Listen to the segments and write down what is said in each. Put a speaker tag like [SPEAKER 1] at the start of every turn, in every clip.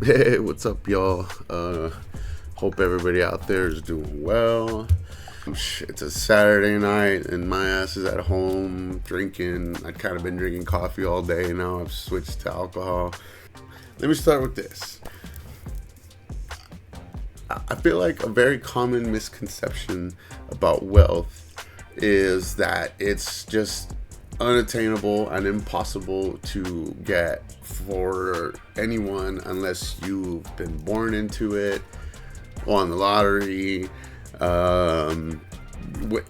[SPEAKER 1] Hey, what's up, y'all? Hope everybody out there is doing well. It's a Saturday night, and my ass is at home drinking. I've kind of been drinking coffee all day. Now I've switched to alcohol. Let me start with this. I feel like a very common misconception about wealth is that it's just unattainable and impossible to get for anyone unless you've been born into it, won the lottery,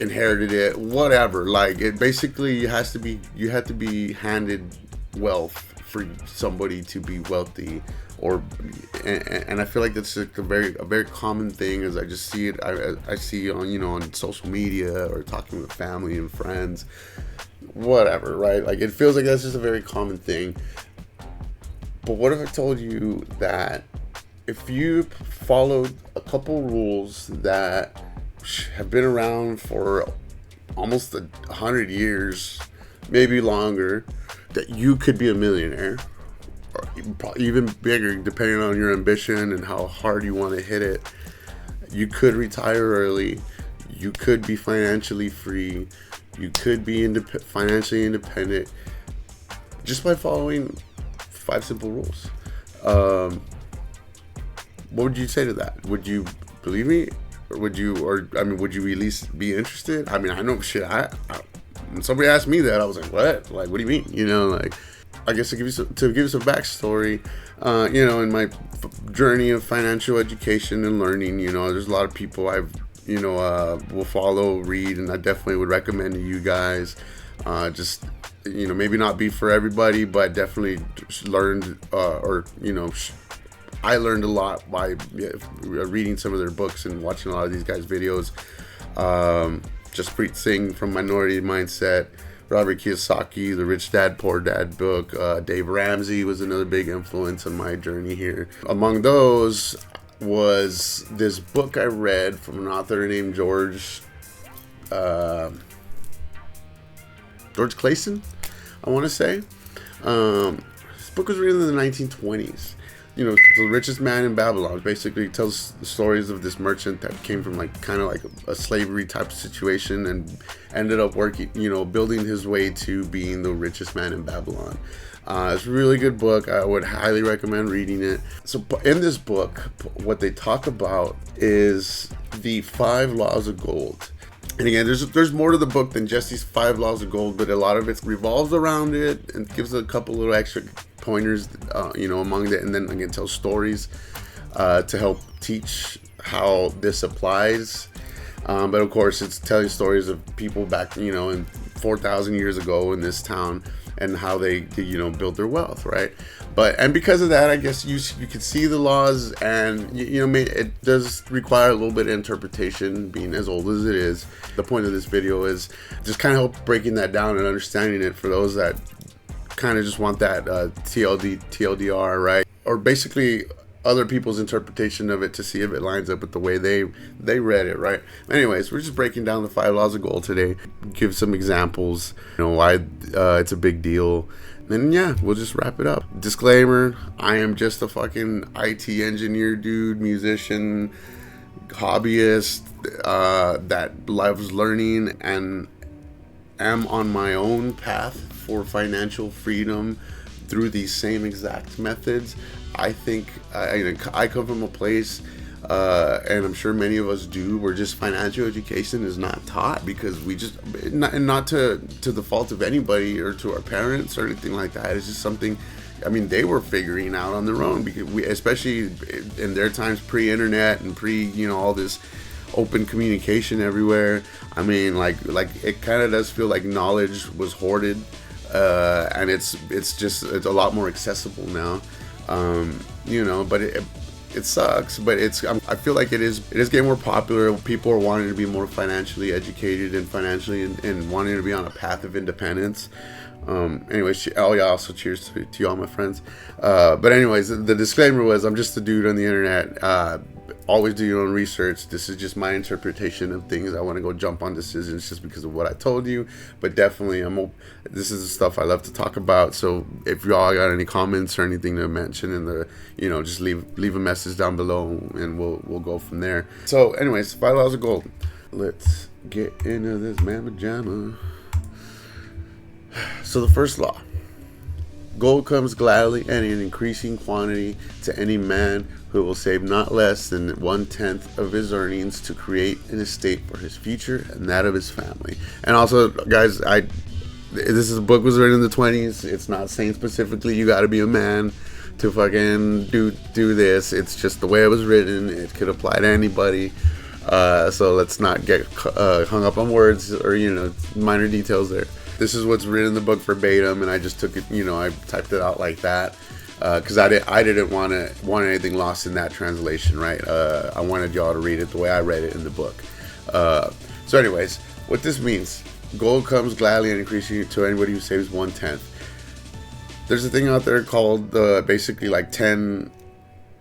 [SPEAKER 1] inherited it, whatever. Like, it basically you have to be handed wealth for somebody to be wealthy. And I feel like that's like a very common thing. As I just see it, I see on social media or talking with family and friends, whatever, right? Like, it feels like that's just a very common thing. But what if I told you that if you followed a couple rules that have been around for almost 100 years, maybe longer, that you could be a millionaire, or even bigger, depending on your ambition and how hard you want to hit it. You could retire early. You could be financially free. You could be financially independent just by following 5 simple rules. What would you say to that? Would you believe me, or would you at least be interested? I mean, I know shit. When somebody asked me that, I was like, what? Like, what do you mean? Like, I guess to give you some backstory, in my journey of financial education and learning, there's a lot of people I've, will follow, read, and I definitely would recommend to you guys. Just, maybe not be for everybody, but definitely learned, I learned a lot by reading some of their books and watching a lot of these guys' videos. Jaspreet Singh from Minority Mindset, Robert Kiyosaki, the Rich Dad Poor Dad book. Dave Ramsey was another big influence on my journey here. Among those was this book I read from an author named George Clason, I want to say. This book was written in the 1920s. The Richest Man in Babylon basically tells the stories of this merchant that came from kind of a slavery type of situation and ended up working, building his way to being the richest man in Babylon. It's a really good book. I would highly recommend reading it. So in this book, what they talk about is the 5 laws of gold. And again, there's more to the book than just these 5 laws of gold, but a lot of it revolves around it and gives a couple little extra pointers, among it, and then again tells stories to help teach how this applies. But of course, it's telling stories of people back, in 4,000 years ago in this town and how they, built their wealth, right? And because of that, I guess you could see the laws, and it does require a little bit of interpretation, being as old as it is. The point of this video is just kind of help breaking that down and understanding it for those that kind of just want that TLDR, right? Or basically other people's interpretation of it to see if it lines up with the way they read it, right? Anyways, we're just breaking down the 5 laws of gold today. Give some examples, why it's a big deal. Then we'll just wrap it up. Disclaimer: I am just a fucking IT engineer, dude, musician, hobbyist that loves learning and am on my own path for financial freedom through these same exact methods. I think I come from a place, and I'm sure many of us do, where just financial education is not taught because we just, not to the fault of anybody or to our parents or anything like that. It's just something, they were figuring out on their own, because especially in their times, pre-internet and all this open communication everywhere. It kind of does feel like knowledge was hoarded, and it's a lot more accessible now. But it sucks, but I feel like it is getting more popular. People are wanting to be more financially educated and and wanting to be on a path of independence. Anyways, also cheers to you all my friends. But anyways, the disclaimer was, I'm just a dude on the internet, always do your own research. This is just my interpretation of things. I want to go jump on decisions just because of what I told you, but definitely this is the stuff I love to talk about. So if y'all got any comments or anything to mention in the, just leave a message down below, and we'll go from there. So anyways, $5 of gold. Let's get into this mamma jamma. So the first law: gold comes gladly and in increasing quantity to any man who will save not less than 1/10 of his earnings to create an estate for his future and that of his family. And also, guys, this book was written in the 20s. It's not saying specifically you got to be a man to fucking do this. It's just the way it was written. It could apply to anybody. So let's not get hung up on words or minor details there. This is what's written in the book verbatim, and I just took it, I typed it out like that, because I didn't want anything lost in that translation, right? I wanted y'all to read it the way I read it in the book. So anyways, what this means: gold comes gladly and increasing to anybody who saves 1/10. There's a thing out there called basically like 10,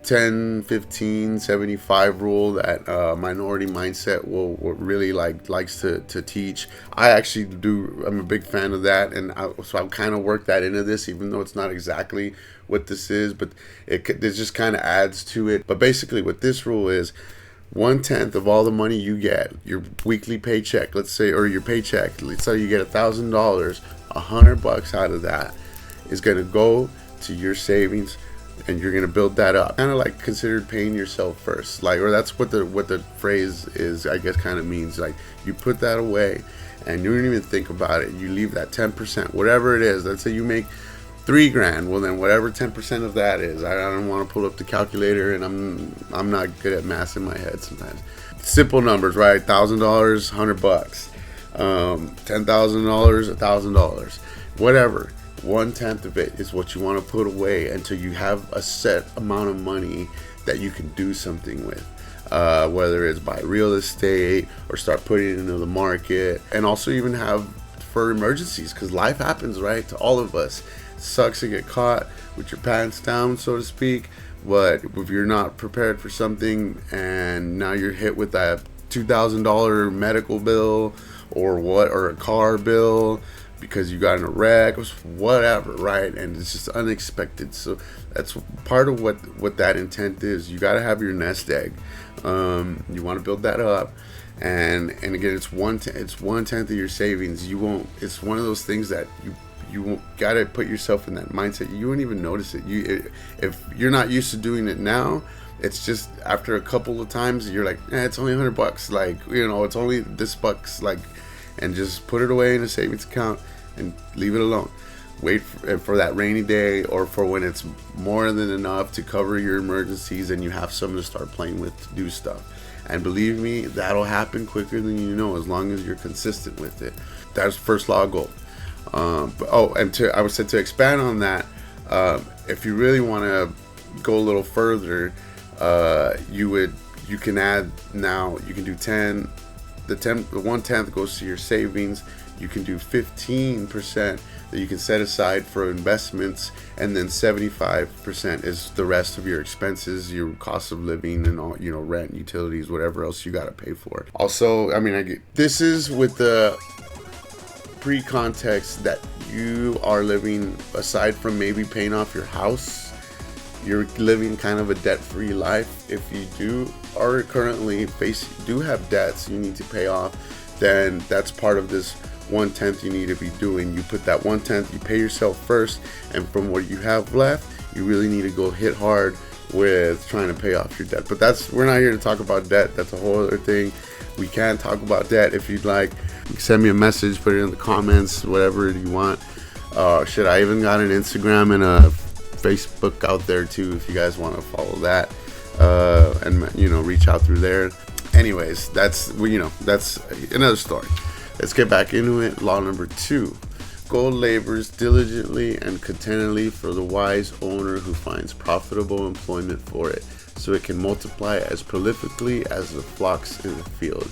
[SPEAKER 1] 15, 75 rule that minority mindset will really likes to teach. I actually do. I'm a big fan of that, and so I've kind of worked that into this, even though it's not exactly what this is, but it just kind of adds to it. But basically what this rule is: 1/10 of all the money you get, your weekly paycheck, let's say, or your paycheck, let's say you get $1,000, $100 out of that is going to go to your savings, and you're gonna build that up. Kind of like considered paying yourself first, or that's what the phrase is. I guess kind of means like you put that away, and you don't even think about it. You leave that 10%, whatever it is. Let's say you make $3,000. Well, then whatever 10% of that is. I don't want to pull up the calculator, and I'm not good at math in my head sometimes. Simple numbers, right? $1,000, $100. $10,000, $1,000. Whatever. 1/10 of it is what you want to put away until you have a set amount of money that you can do something with, whether it's buy real estate or start putting it into the market, and also even have for emergencies, because life happens, right, to all of us. It sucks to get caught with your pants down, so to speak, but if you're not prepared for something and now you're hit with that $2,000 medical bill or a car bill because you got in a wreck or whatever, right? And it's just unexpected. So that's part of what that intent is. You got to have your nest egg. You want to build that up, and again, it's 1/10 of your savings. You won't. It's one of those things that you won't, got to put yourself in that mindset. You won't even notice it. If you're not used to doing it now, it's just after a couple of times you're like, it's only $100. Like, it's only this bucks. Like, and just put it away in a savings account and leave it alone. Wait for that rainy day, or for when it's more than enough to cover your emergencies and you have something to start playing with to do stuff. And believe me, that'll happen quicker than you know, as long as you're consistent with it. That's the first law of gold. I would say to expand on that, if you really want to go a little further, you can add, now you can do 10. The 1/10 goes to your savings. You can do 15% that you can set aside for investments, and then 75% is the rest of your expenses, your cost of living, and all, rent, utilities, whatever else you got to pay for. Also, this is with the pre-context that you are living, aside from maybe paying off your house, you're living kind of a debt-free life. If you are currently have debts you need to pay off, then that's part of this 1/10 you need to be doing. You put that 1/10, you pay yourself first, and from what you have left, you really need to go hit hard with trying to pay off your debt. But we're not here to talk about debt. That's a whole other thing. We can talk about debt if you'd like. You can send me a message, put it in the comments, whatever you want. I even got an Instagram and a Facebook out there too, if you guys want to follow that, and reach out through there. Anyways, that's another story. Let's get back into it. Law number 2: gold labors diligently and contentedly for the wise owner who finds profitable employment for it, so it can multiply as prolifically as the flocks in the field.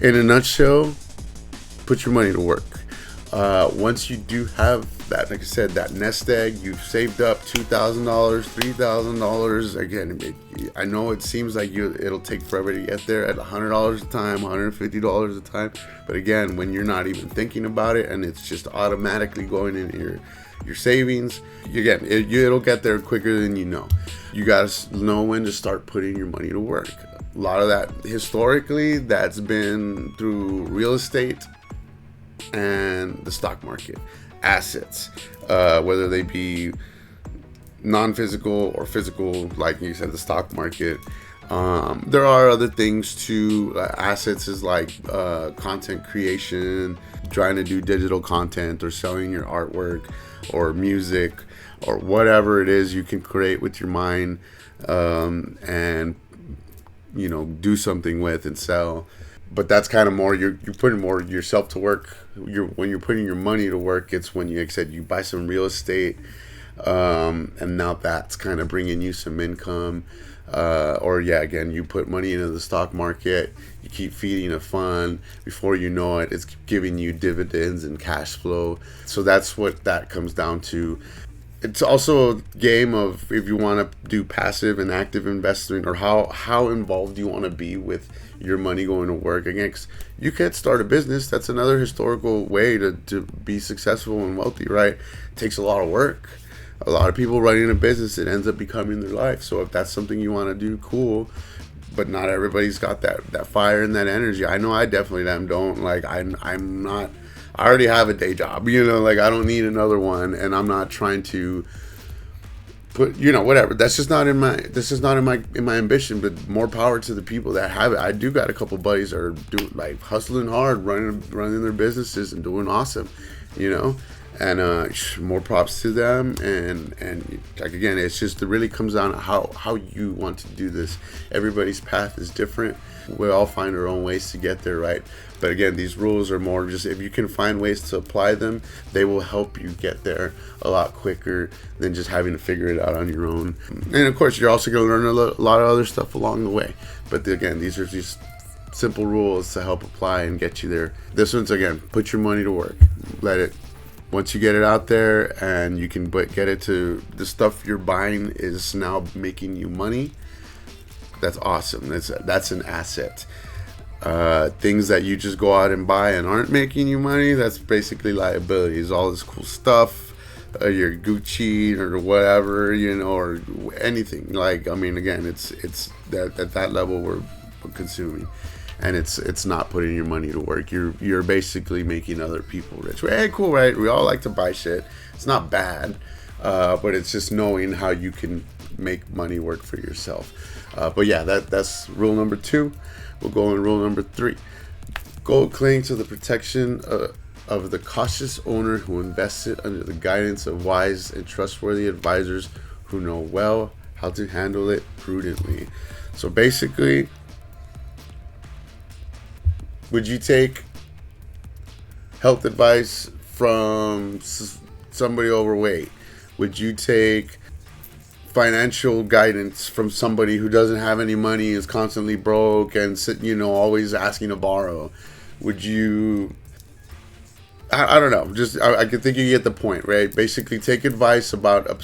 [SPEAKER 1] In a nutshell, put your money to work. Once you do have that, like I said, that nest egg. You've saved up $2,000, $3,000. Again, I know it seems like it'll take forever to get there at $100 a time, $150 a time. But again, when you're not even thinking about it and it's just automatically going into your savings, again, it'll get there quicker than you know. You gotta know when to start putting your money to work. A lot of that historically, that's been through real estate and the stock market, assets, whether they be non-physical or physical, like you said, the stock market. There are other things too. Assets is like content creation, trying to do digital content or selling your artwork or music or whatever it is you can create with your mind, and do something with and sell. But that's kind of more, you're putting more yourself to work. When you're putting your money to work, it's when you, like I said, you buy some real estate, and now that's kind of bringing you some income. Again, you put money into the stock market, you keep feeding a fund. Before you know it, it's giving you dividends and cash flow. So that's what that comes down to. It's also a game of if you want to do passive and active investing, or how involved you want to be with your money going to work. Again, you can't start a business. That's another historical way to be successful and wealthy, right? It takes a lot of work. A lot of people running a business, it ends up becoming their life. So if that's something you want to do, cool. But not everybody's got that fire and that energy. I know I definitely don't. Like I'm not. I already have a day job, like I don't need another one, and I'm not trying to put, whatever. This is not in my ambition, but more power to the people that have it. I do got a couple buddies that are doing, like, hustling hard, running their businesses and doing awesome, and more props to them. And like, again, it's just, it really comes down to how you want to do this. Everybody's path is different. We all find our own ways to get there, right? But again, these rules are more just, if you can find ways to apply them, they will help you get there a lot quicker than just having to figure it out on your own. And of course, you're also going to learn a lot of other stuff along the way. But again, these are just simple rules to help apply and get you there. This one's, again, put your money to work. Once you get it out there and you can get it to the stuff you're buying is now making you money, that's awesome. That's an asset. Things that you just go out and buy and aren't making you money, that's basically liabilities. All this cool stuff, your Gucci or whatever, or anything. Like, I mean, again, it's that at that level we're consuming, and it's not putting your money to work. You're basically making other people rich. Hey, cool, right? We all like to buy shit. It's not bad, but it's just knowing how you can make money work for yourself. But yeah, that's rule number 2. We'll go on rule number 3. Gold cling to the protection of the cautious owner who invests it under the guidance of wise and trustworthy advisors who know well how to handle it prudently. So basically, would you take health advice from somebody overweight? Would you take financial guidance from somebody who doesn't have any money, is constantly broke, and always asking to borrow? Would you? I don't know. Just I can think you get the point, right? Basically, take advice about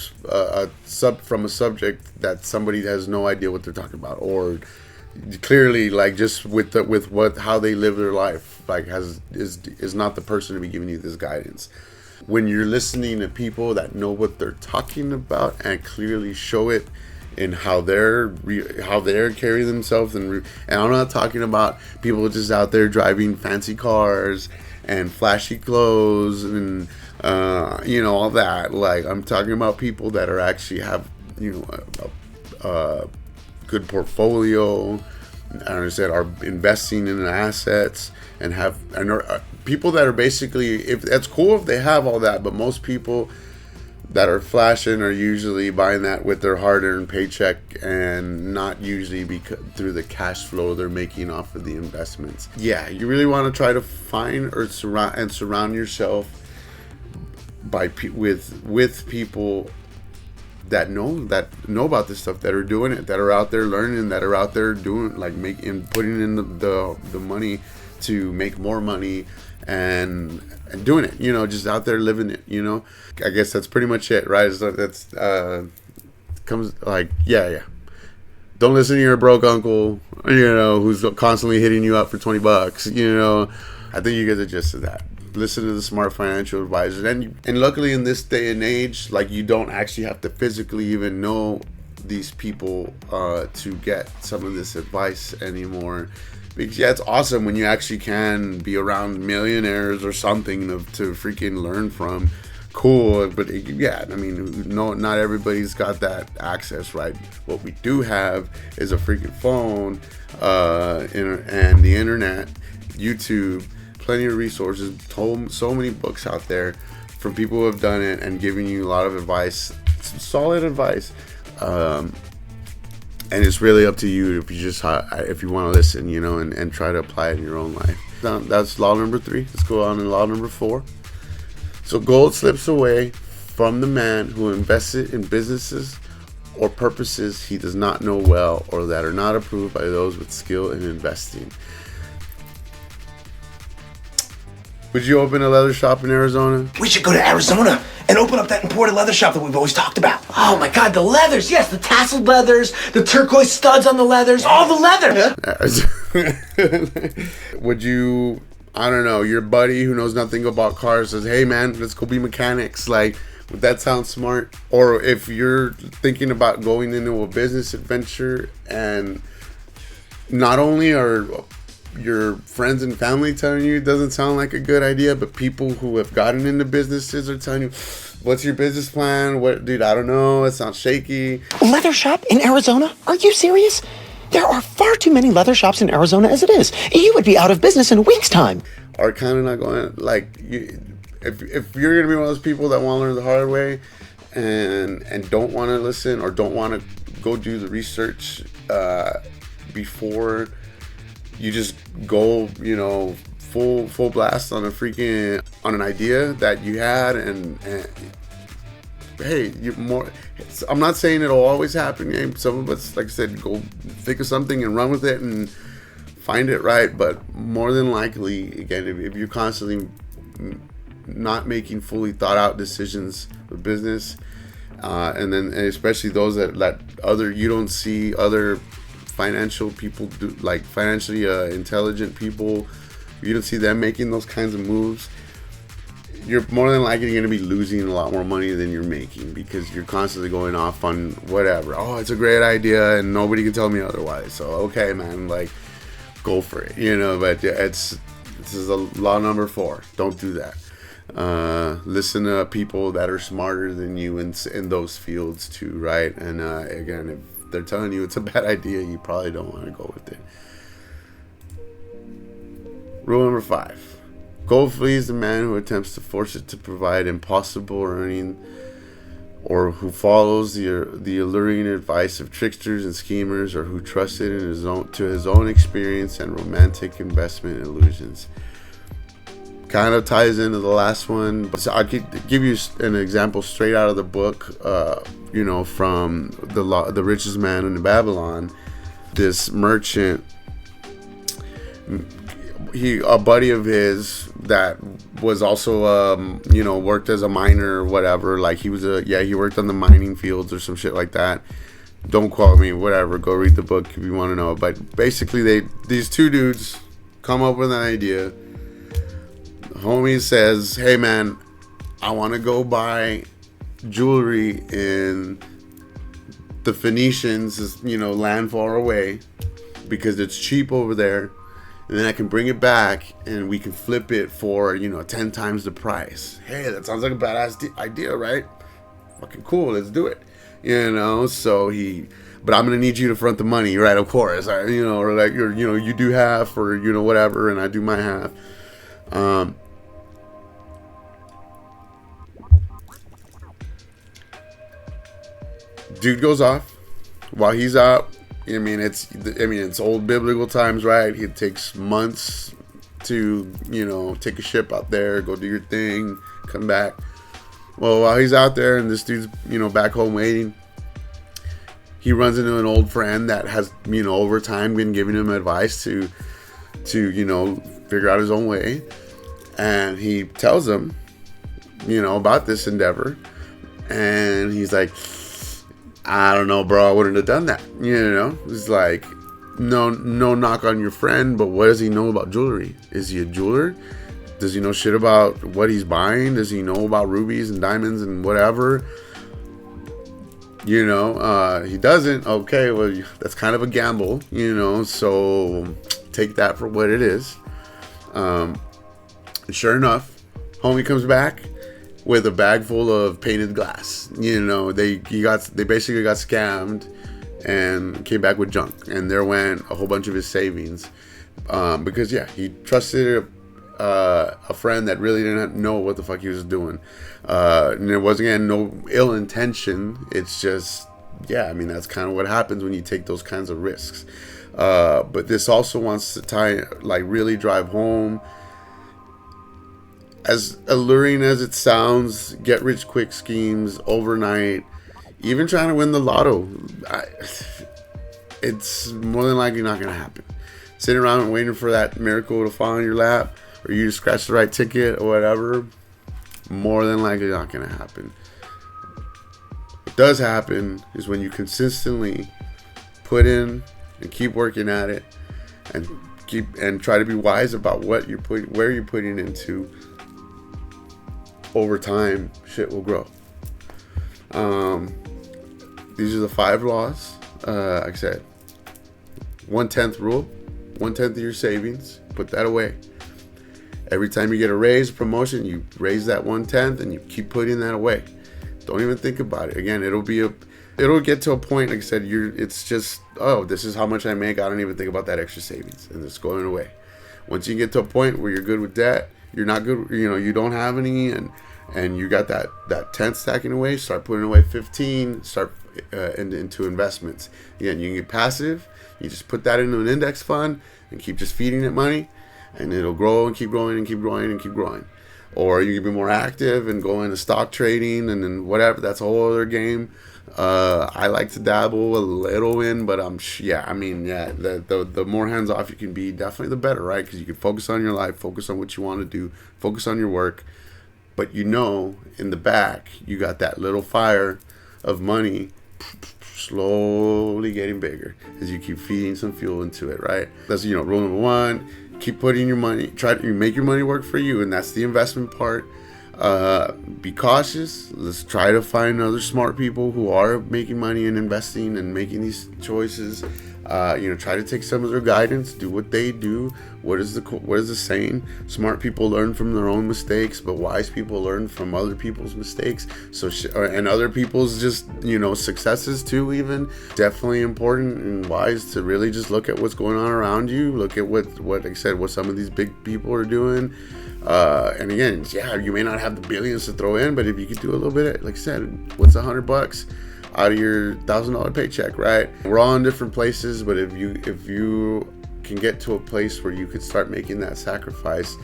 [SPEAKER 1] from a subject that somebody has no idea what they're talking about, or clearly, like, just with how they live their life, like is not the person to be giving you this guidance. When you're listening to people that know what they're talking about and clearly show it in how they're carrying themselves, and I'm not talking about people just out there driving fancy cars and flashy clothes and all that. Like, I'm talking about people that are actually have a good portfolio, and I said are investing in assets and are people that are basically, if that's cool if they have all that, but most people that are flashing are usually buying that with their hard-earned paycheck and not usually through the cash flow they're making off of the investments. Yeah, you really want to try to find or surround yourself with people that know about this stuff, that are doing it, that are out there learning, that are out there doing, like, putting in the money to make more money and doing it, just out there living it, I guess that's pretty much it, right? So that's comes like, yeah. Don't listen to your broke uncle, who's constantly hitting you up for $20. I think you get the gist of that. Listen to the smart financial advisors, and luckily in this day and age, like, you don't actually have to physically even know these people to get some of this advice anymore. Because it's awesome when you actually can be around millionaires or something to freaking learn from. Cool, but no, not everybody's got that access, right? What we do have is a freaking phone, and the internet, YouTube, plenty of resources, so many books out there from people who have done it and giving you a lot of advice, some solid advice. And it's really up to you if you want to listen, and try to apply it in your own life. That's law number 3. Let's go on to law number 4. So gold slips away from the man who invested in businesses or purposes he does not know well, or that are not approved by those with skill in investing. Would you open a leather shop in Arizona?
[SPEAKER 2] We should go to Arizona and open up that imported leather shop that we've always talked about. Oh my God, the leathers. Yes, the tasseled leathers, the turquoise studs on the leathers, all the leather.
[SPEAKER 1] Would you, I don't know, your buddy who knows nothing about cars says, hey man, let's go be mechanics. Like, would that sound smart? Or if you're thinking about going into a business adventure and not only are your friends and family telling you it doesn't sound like a good idea, but people who have gotten into businesses are telling you, what's your business plan? What, dude, I don't know. It sounds shaky.
[SPEAKER 2] Leather shop in Arizona? Are you serious? There are far too many leather shops in Arizona as it is. You would be out of business in a week's time.
[SPEAKER 1] Are kind of not going, like, if you're going to be one of those people that want to learn the hard way and don't want to listen or don't want to go do the research before you just go, full blast on on an idea that you had, and hey, I'm not saying it'll always happen. Some of us, like I said, go think of something and run with it and find it right. But more than likely, again, if you're constantly not making fully thought out decisions with business, and especially those that you don't see other financial people do, like financially intelligent people, you don't see them making those kinds of moves, you're more than likely going to be losing a lot more money than you're making, because you're constantly going off on whatever. Oh, it's a great idea and nobody can tell me otherwise, so okay man, like, go for it, but this is a law number 4. Don't do that. Listen to people that are smarter than you in those fields too, right? And again, if they're telling you it's a bad idea, you probably don't want to go with it. Rule number 5. Gold flees the man who attempts to force it to provide impossible earning, or who follows the alluring advice of tricksters and schemers, or who trusted in his own experience and romantic investment illusions. Kind of ties into the last one, but I'll give you an example straight out of the book, from the Richest Man in Babylon. This merchant, a buddy of his that was also worked as a miner or whatever, like he worked on the mining fields or some shit like that. Don't quote me, whatever, go read the book if you want to know. But basically these two dudes come up with an idea. Homie says, hey man, I want to go buy jewelry in the Phoenicians, land far away, because it's cheap over there, and then I can bring it back and we can flip it for 10 times the price. Hey, that sounds like a badass idea, right? Fucking cool, let's do it. So but I'm gonna need you to front the money, right? Of course, or like you do half, or whatever, and I do my half. Dude goes off while he's out. It's old biblical times, right? It takes months to take a ship out there, go do your thing, come back. Well, while he's out there and this dude's back home waiting, he runs into an old friend that has over time been giving him advice to figure out his own way. And he tells him, about this endeavor. And he's like, I don't know, bro. I wouldn't have done that. It's like, no knock on your friend, but what does he know about jewelry? Is he a jeweler? Does he know shit about what he's buying? Does he know about rubies and diamonds and whatever? He doesn't. Okay, well, that's kind of a gamble, so take that for what it is. And sure enough, homie comes back with a bag full of painted glass. They basically got scammed and came back with junk. And there went a whole bunch of his savings. Because he trusted a friend that really didn't know what the fuck he was doing. And there was, again, no ill intention. It's just, that's kind of what happens when you take those kinds of risks. But this also wants to really drive home, as alluring as it sounds, get rich quick schemes overnight, even trying to win the lotto. It's more than likely not going to happen. Sitting around and waiting for that miracle to fall in your lap, or you to scratch the right ticket or whatever, more than likely not going to happen. What does happen is when you consistently put in and keep working at it, and try to be wise about where you're putting into. Over time, shit will grow. These are the 5 laws. Like I said, 1/10 rule. 1/10 of your savings, put that away. Every time you get a raise, promotion, you raise that 1/10 and you keep putting that away. Don't even think about it. Again, it'll get to a point, like I said, it's just, this is how much I make. I don't even think about that extra savings, and it's going away. Once you get to a point where you're good with debt, you're not good, you don't have any, and you got that 10 stacking away, start putting away 15, start into investments. Again, you can get passive. You just put that into an index fund and keep just feeding it money, and it'll grow and keep growing and keep growing and keep growing. Or you can be more active and go into stock trading and then whatever. That's a whole other game. I like to dabble a little in, but the more hands off you can be, definitely the better, right? Because you can focus on your life, focus on what you want to do, focus on your work. But in the back, you got that little fire of money slowly getting bigger as you keep feeding some fuel into it, right? That's, rule number 1. Keep putting your money, try to make your money work for you, and that's the investment part. Be cautious. Let's try to find other smart people who are making money and investing and making these choices. Try to take some of their guidance, do what they do. What is the saying? Smart people learn from their own mistakes, but wise people learn from other people's mistakes. And other people's just, successes too, even. Definitely important and wise to really just look at what's going on around you. Look at what like I said, what some of these big people are doing. And again, you may not have the billions to throw in, but if you could do a little bit, like I said, what's $100 out of your $1,000 paycheck, right? We're all in different places, but if you can get to a place where you could start making that sacrifice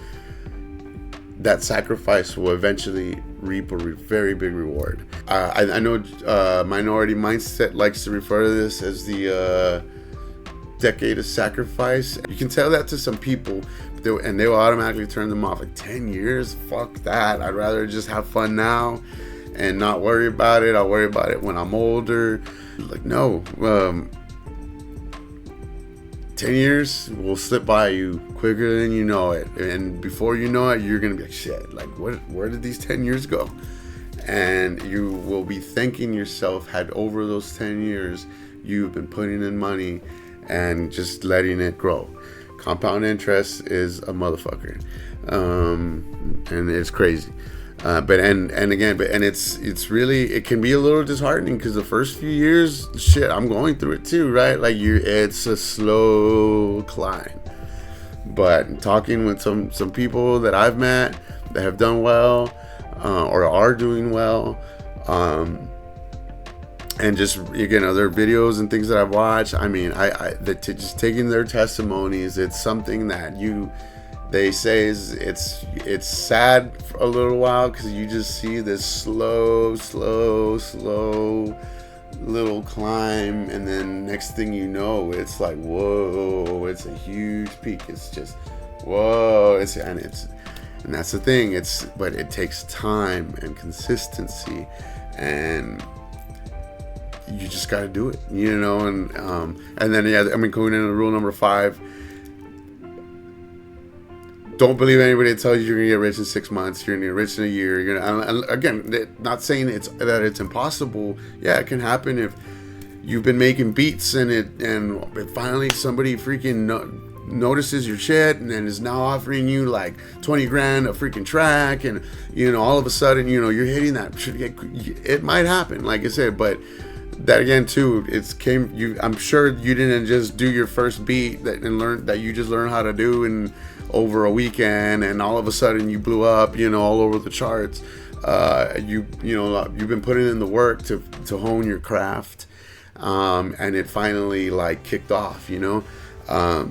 [SPEAKER 1] will eventually reap a very big reward. I know Minority Mindset likes to refer to this as the decade of sacrifice. You can tell that to some people, and they will automatically turn them off. Like 10 years? Fuck that. I'd rather just have fun now and not worry about it. I'll worry about it when I'm older. Like, no. 10 years will slip by you quicker than you know it. And before you know it, you're going to be like, shit, like, where did these 10 years go? And you will be thanking yourself had over those 10 years you've been putting in money and just letting it grow. Compound interest is a motherfucker. And it's crazy. It's really, it can be a little disheartening because the first few years, shit, I'm going through it too, right? Like it's a slow climb. But talking with some people that I've met that have done well, or are doing well, and just, again, other videos and things that I've watched, just taking their testimonies, it's something that they say it's sad for a little while because you just see this slow little climb, and then next thing you know, it's like, whoa, it's a huge peak. It's just, whoa, and And that's the thing. But it takes time and consistency, and you just got to do it, you know. And then going into rule number 5. Don't believe anybody that tells you you're gonna get rich in 6 months. You're gonna get rich in a year. You're gonna, and again, not saying that it's impossible. Yeah, it can happen if you've been making beats and finally somebody freaking notices your shit and then is now offering you like 20 grand a freaking track, and you know, all of a sudden, you know, you're hitting that. It might happen, like I said, but that again too, I'm sure you didn't just do your first beat that you just learned how to do and over a weekend, and all of a sudden you blew up, you know, all over the charts. You've been putting in the work to hone your craft, and it finally like kicked off, you know.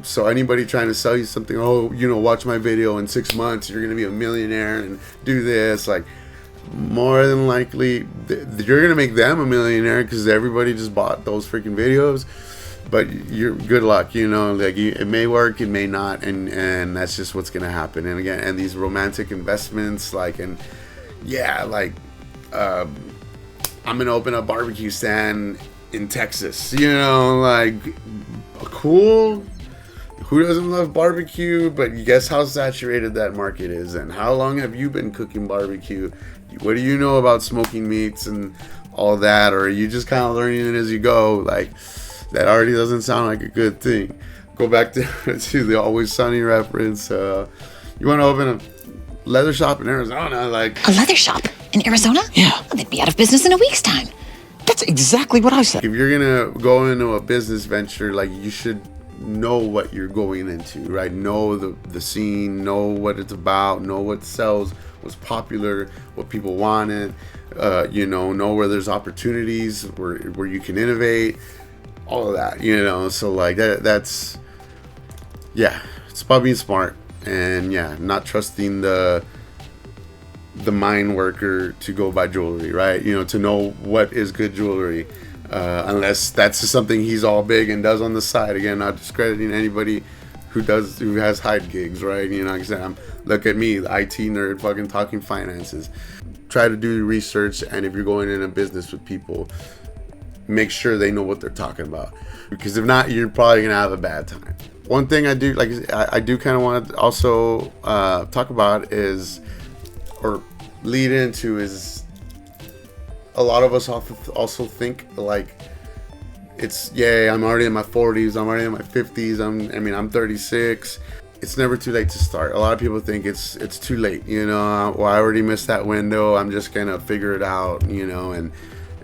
[SPEAKER 1] So anybody trying to sell you something, oh, you know, watch my video, in 6 months you're gonna be a millionaire and do this, like, more than likely you're gonna make them a millionaire because everybody just bought those freaking videos. But you're good luck, you know, like it may work, it may not, and that's just what's gonna happen. And again, and these romantic investments, like, and yeah, like I'm gonna open a barbecue stand in Texas, you know, like, cool. Who doesn't love barbecue? But guess how saturated that market is, and how long have you been cooking barbecue? What do you know about smoking meats and all that, or are you just kind of learning it as you go? Like, that already doesn't sound like a good thing. Go back to the Always Sunny reference. You want to open a leather shop in Arizona? Like,
[SPEAKER 3] a leather shop in Arizona?
[SPEAKER 2] Yeah.
[SPEAKER 3] Well, they'd be out of business in a week's time.
[SPEAKER 2] That's exactly what I said.
[SPEAKER 1] if you're gonna go into a business venture, like, you should know what you're going into, right? Know the scene, know what it's about, know what sells, what's popular, what people wanted. You know where there's opportunities, where you can innovate. All of that, you know. So like that's it's about being smart, and not trusting the mine worker to go buy jewelry, right? You know, to know what is good jewelry, unless that's just something he's all big and does on the side. Again, not discrediting anybody who has hide gigs, right? You know, like I said, look at me, the IT nerd, fucking talking finances. Try to do your research, and if you're going in a business with people, make sure they know what they're talking about, because if not, you're probably gonna have a bad time. One thing I do kind of want to also talk about is, or lead into, is a lot of us also think like it's, I'm already in my 40s, I'm already in my 50s, I'm 36. It's never too late to start. A lot of people think it's too late, you know. Well, I already missed that window, I'm just gonna figure it out, you know,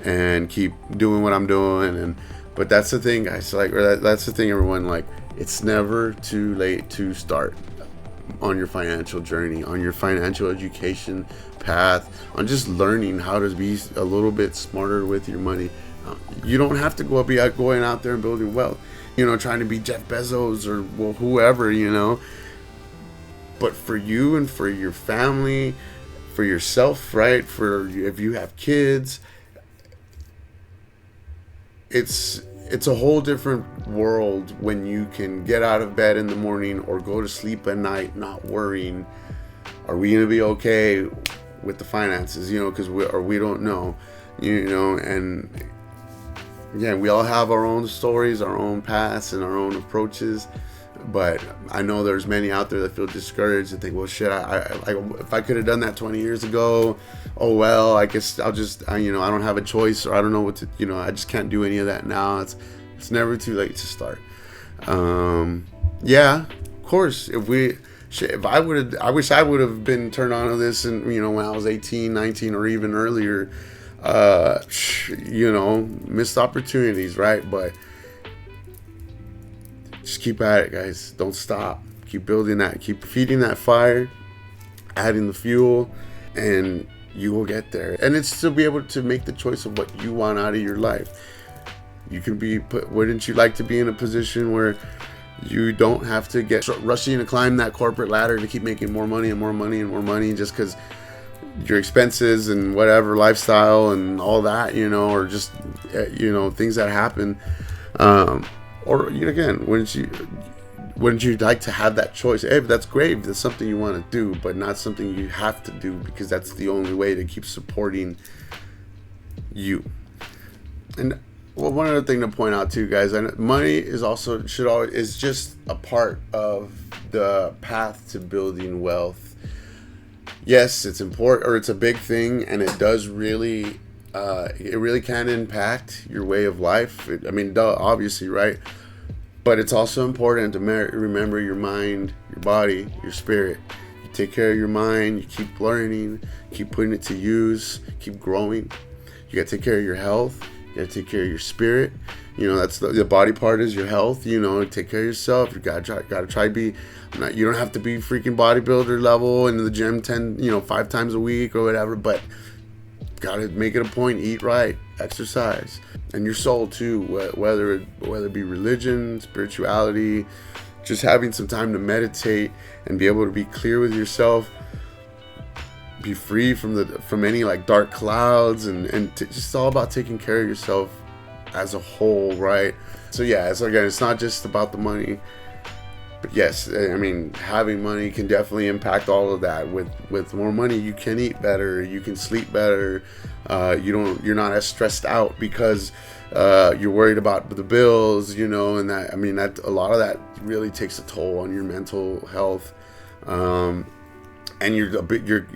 [SPEAKER 1] and keep doing what I'm doing. But that's the thing, guys. Like, that's the thing, everyone. Like, it's never too late to start on your financial journey, on your financial education path, on just learning how to be a little bit smarter with your money. You don't have to be going out there and building wealth, you know, trying to be Jeff Bezos or whoever, you know. But for you and for your family, for yourself, right? For if you have kids, it's a whole different world when you can get out of bed in the morning or go to sleep at night not worrying, are we gonna be okay with the finances, you know, because we don't know, you know. And we all have our own stories, our own paths, and our own approaches. But I know there's many out there that feel discouraged and think, well, shit, I if I could have done that 20 years ago, oh well, I guess I'll just, I don't have a choice, or I don't know what to, you know, I just can't do any of that now. It's never too late to start. Of course, I wish I would have been turned on to this, and you know, when I was 18, 19, or even earlier. You know, missed opportunities, right? But just keep at it, guys. Don't stop. Keep building that. Keep feeding that fire, adding the fuel, and you will get there. And it's to be able to make the choice of what you want out of your life. You can wouldn't you like to be in a position where you don't have to get rushing to climb that corporate ladder to keep making more money and more money and more money just because your expenses and whatever, lifestyle and all that, you know, or just, you know, things that happen. Or again, wouldn't wouldn't you like to have that choice? Hey, that's great if that's something you want to do, but not something you have to do, because that's the only way to keep supporting you. And well, one other thing to point out too, guys, money is also is just a part of the path to building wealth. Yes, it's important, or it's a big thing, and it does really it really can impact your way of life. I mean, obviously, right? But it's also important to remember your mind, your body, your spirit. You take care of your mind, you keep learning, keep putting it to use, keep growing. You gotta take care of your health, you gotta take care of your spirit. You know, that's the body part is your health. You know, take care of yourself. You gotta try to be. You don't have to be freaking bodybuilder level in the gym 5 times a week or whatever, but gotta make it a point, eat right, exercise. And your soul too, whether it be religion, spirituality, just having some time to meditate and be able to be clear with yourself, be free from any like dark clouds, and just all about taking care of yourself as a whole, right? So yeah, it's not just about the money. But yes, I mean, having money can definitely impact all of that. With more money, you can eat better, you can sleep better. You're not as stressed out because you're worried about the bills, you know, and that a lot of that really takes a toll on your mental health, and your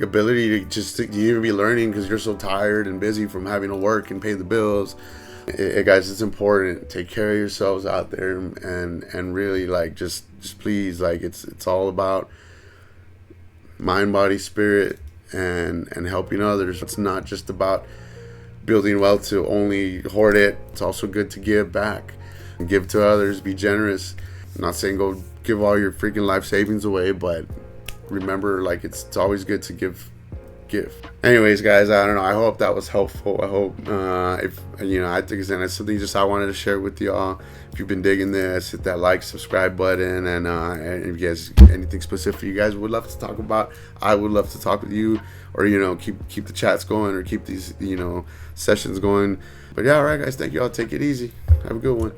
[SPEAKER 1] ability to just even be learning because you're so tired and busy from having to work and pay the bills. Guys, it's important. Take care of yourselves out there, and really, like, just please, like, it's all about mind, body, spirit, and helping others. It's not just about building wealth to only hoard it. It's also good to give back and give to others. Be generous. I'm not saying go give all your freaking life savings away, but remember, like, it's always good to give. Anyways, guys, I don't know, I hope that was helpful. I hope if I think it's something just I wanted to share with y'all. If you've been digging this, hit that like, subscribe button, and if you guys anything specific you guys would love to talk about, I would love to talk with you, or keep the chats going, or keep these sessions going. But yeah, all right, guys, thank you all. Take it easy. Have a good one.